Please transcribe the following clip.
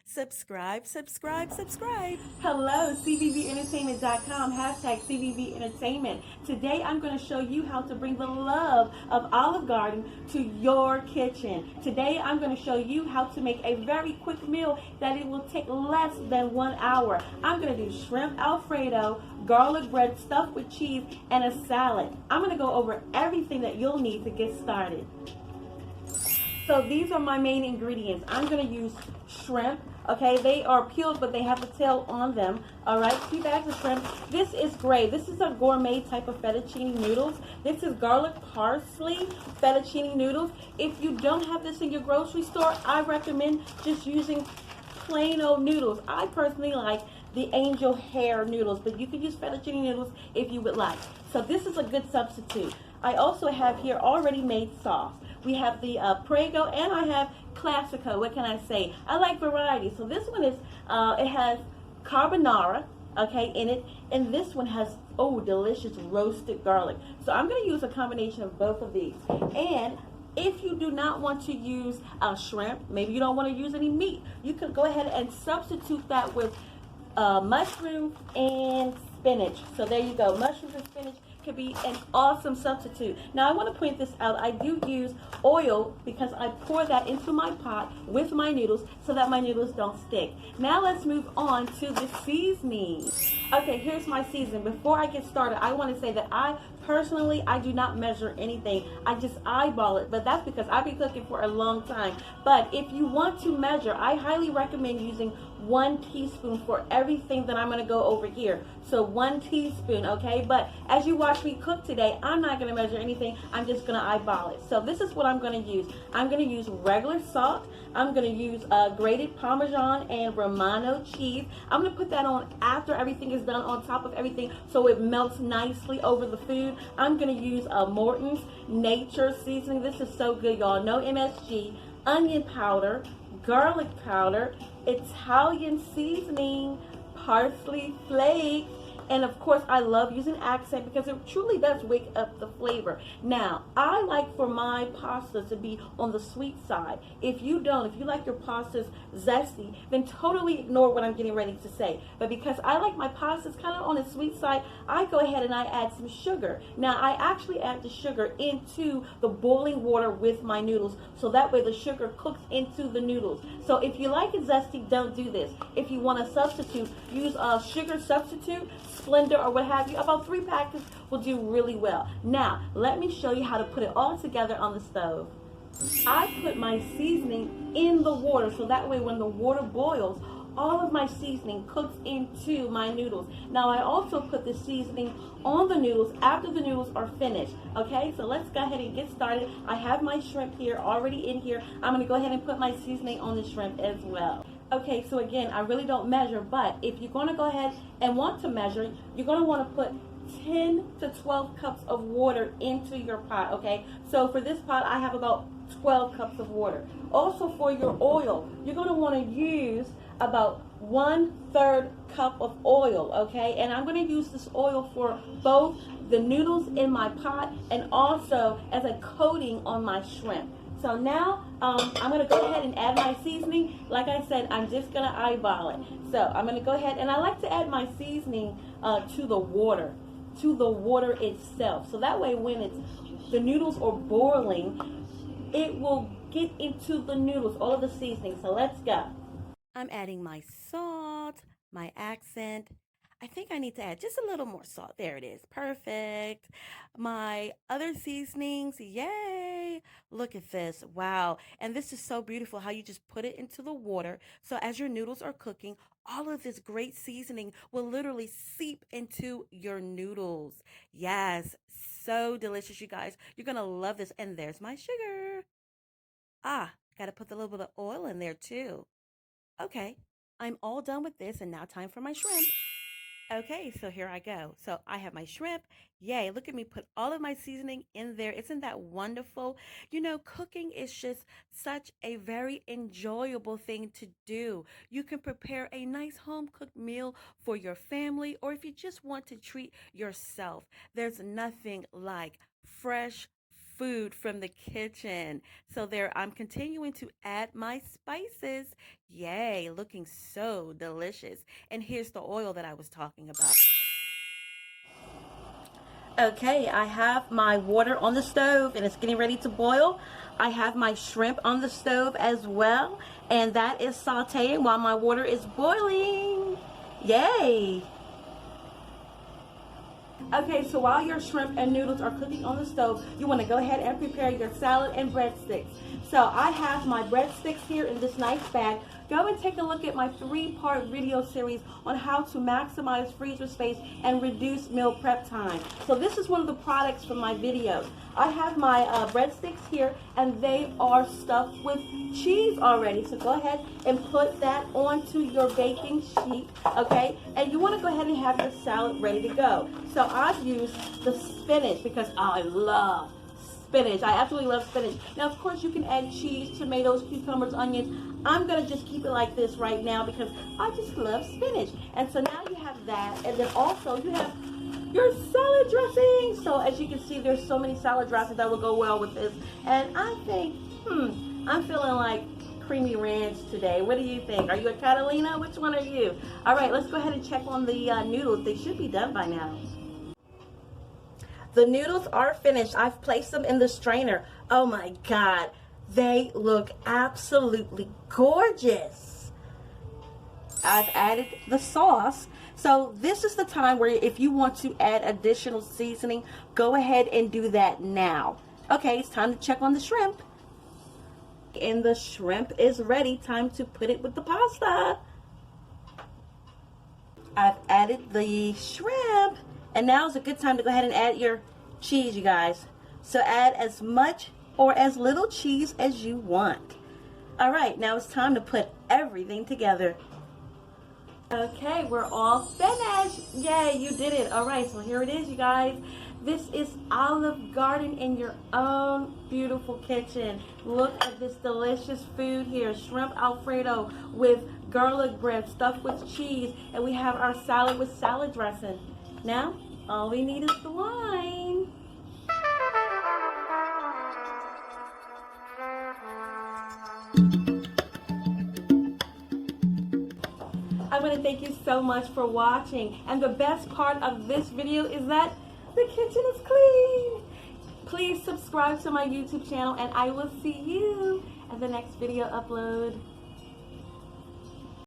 Subscribe, subscribe, subscribe. Hello, CVVentertainment.com, hashtag CVV Entertainment. Today I'm going to show you how to bring the love of Olive Garden to your kitchen. Today I'm going to show you how to make a very quick meal that it will take less than 1 hour. I'm going to do shrimp Alfredo, garlic bread stuffed with cheese, and a salad. I'm going to go over everything that you'll need to get started. So these are my main ingredients. I'm going to use shrimp. Okay, they are peeled, but they have the tail on them. All right, 2 bags of shrimp. This is gray. This is a gourmet type of fettuccine noodles. This is garlic parsley fettuccine noodles. If you don't have this in your grocery store, I recommend just using plain old noodles. I personally like the angel hair noodles, but you can use fettuccine noodles if you would like. So this is a good substitute. I also have here already made sauce. We have the Prego, and I have Classico. What can I say? I like variety. So this one is, it has carbonara, okay, in it. And this one has, oh, delicious roasted garlic. So I'm going to use a combination of both of these. And if you do not want to use shrimp, maybe you don't want to use any meat, you can go ahead and substitute that with mushrooms and spinach. So there you go. Mushrooms and spinach could be an awesome substitute. Now I want to point this out. I do use oil because I pour that into my pot with my noodles so that my noodles don't stick. Now let's move on to the seasoning. Okay, here's my seasoning. Before I get started, I want to say that I do not measure anything. I just eyeball it, but that's because I've been cooking for a long time. But if you want to measure, I highly recommend using 1 teaspoon for everything that I'm going to go over here. So 1 teaspoon, okay? But as you watch me cook today, I'm not going to measure anything. I'm just going to eyeball it. So this is what I'm going to use. I'm going to use regular salt. I'm going to use grated Parmesan and Romano cheese. I'm going to put that on after everything is done, on top of everything, so it melts nicely over the food. I'm going to use Morton's Nature seasoning. This is so good, y'all. No MSG. Onion powder, garlic powder, Italian seasoning, parsley flakes, and of course I love using accent because it truly does wake up the flavor. Now, I like for my pasta to be on the sweet side. If you don't, if you like your pastas zesty, then totally ignore what I'm getting ready to say. But because I like my pastas kind of on the sweet side, I go ahead and I add some sugar. Now, I actually add the sugar into the boiling water with my noodles, so that way the sugar cooks into the noodles. So if you like it zesty, don't do this. If you want to substitute, use a sugar substitute, Splenda or what have you. About 3 packets will do really well. Now, let me show you how to put it all together on the stove. I put my seasoning in the water, so that way when the water boils, all of my seasoning cooks into my noodles. Now, I also put the seasoning on the noodles after the noodles are finished. Okay, so let's go ahead and get started. I have my shrimp here, already in here. I'm going to go ahead and put my seasoning on the shrimp as well. Okay, so again, I really don't measure, but if you're going to go ahead and want to measure, you're going to want to put 10 to 12 cups of water into your pot, okay? So for this pot, I have about 12 cups of water. Also for your oil, you're going to want to use about 1/3 cup of oil, okay? And I'm going to use this oil for both the noodles in my pot and also as a coating on my shrimp. So now I'm going to go ahead and add my seasoning. Like I said, I'm just going to eyeball it. So I'm going to go ahead, and I like to add my seasoning to the water itself. So that way when the noodles are boiling, it will get into the noodles, all of the seasoning. So let's go. I'm adding my salt, my accent. I think I need to add just a little more salt. There it is. Perfect. My other seasonings. Yay. Look at this. Wow. And this is so beautiful how you just put it into the water. So as your noodles are cooking, all of this great seasoning will literally seep into your noodles. Yes. So delicious, you guys. You're going to love this. And there's my sugar. Got to put a little bit of oil in there too. Okay, I'm all done with this, and now time for my shrimp. Okay, so here I go. So I have my shrimp. Yay, look at me put all of my seasoning in there. Isn't that wonderful? You know, cooking is just such a very enjoyable thing to do. You can prepare a nice home cooked meal for your family, or if you just want to treat yourself. There's nothing like fresh food from the kitchen. So there, I'm continuing to add my spices. Yay, looking so delicious. And here's the oil that I was talking about. Okay, I have my water on the stove and it's getting ready to boil. I have my shrimp on the stove as well, and that is sauteing while my water is boiling. Yay! Okay, so while your shrimp and noodles are cooking on the stove, you want to go ahead and prepare your salad and breadsticks. So I have my breadsticks here in this nice bag. Go and take a look at my 3-part video series on how to maximize freezer space and reduce meal prep time. So this is one of the products from my videos. I have my breadsticks here, and they are stuffed with cheese already. So go ahead and put that onto your baking sheet, okay? And you want to go ahead and have your salad ready to go. So I've used the spinach because I love spinach. I absolutely love spinach. Now, of course, you can add cheese, tomatoes, cucumbers, onions. I'm going to just keep it like this right now because I just love spinach. And so now you have that. And then also you have your salad dressing. So as you can see, there's so many salad dressings that will go well with this. And I think, I'm feeling like creamy ranch today. What do you think? Are you a Catalina? Which one are you? All right, let's go ahead and check on the noodles. They should be done by now. The noodles are finished. I've placed them in the strainer. Oh my God, they look absolutely gorgeous. I've added the sauce. So this is the time where if you want to add additional seasoning, go ahead and do that now. Okay, it's time to check on the shrimp. And the shrimp is ready. Time to put it with the pasta. I've added the shrimp. And now is a good time to go ahead and add your cheese, you guys. So add as much or as little cheese as you want. All right, now it's time to put everything together. Okay, we're all finished. Yay, you did it. All right, so here it is, you guys. This is Olive Garden in your own beautiful kitchen. Look at this delicious food here. Shrimp Alfredo with garlic bread stuffed with cheese. And we have our salad with salad dressing. Now, all we need is the wine. I want to thank you so much for watching. And the best part of this video is that the kitchen is clean. Please subscribe to my YouTube channel, and I will see you at the next video upload.